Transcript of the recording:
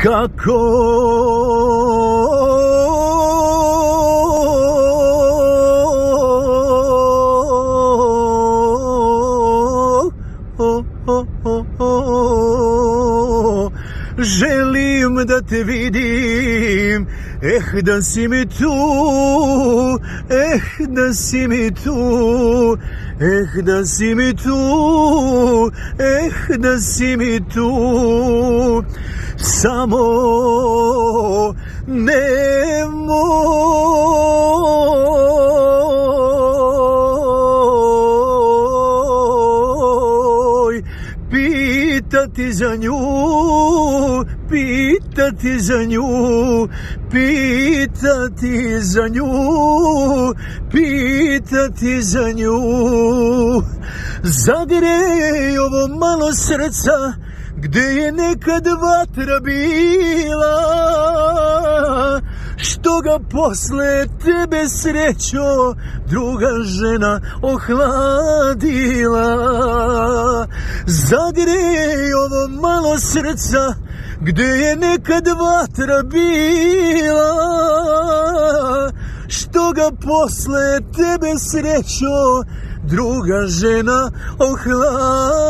kako želim da te vidim, da si mi tu, da si mi tu, da si mi tu, da si mi tu, samo nemoj pitati za nju, pitati za nju, pitati za nju, pitati za nju. Zagrej ovo malo srca gde je nekad vatra bila, što ga posle tebe, srećo, druga žena ohladila. Zagrej ovo malo srca gde je nekad vatra bila, što ga posle tebe, srećo, druga žena ohladila.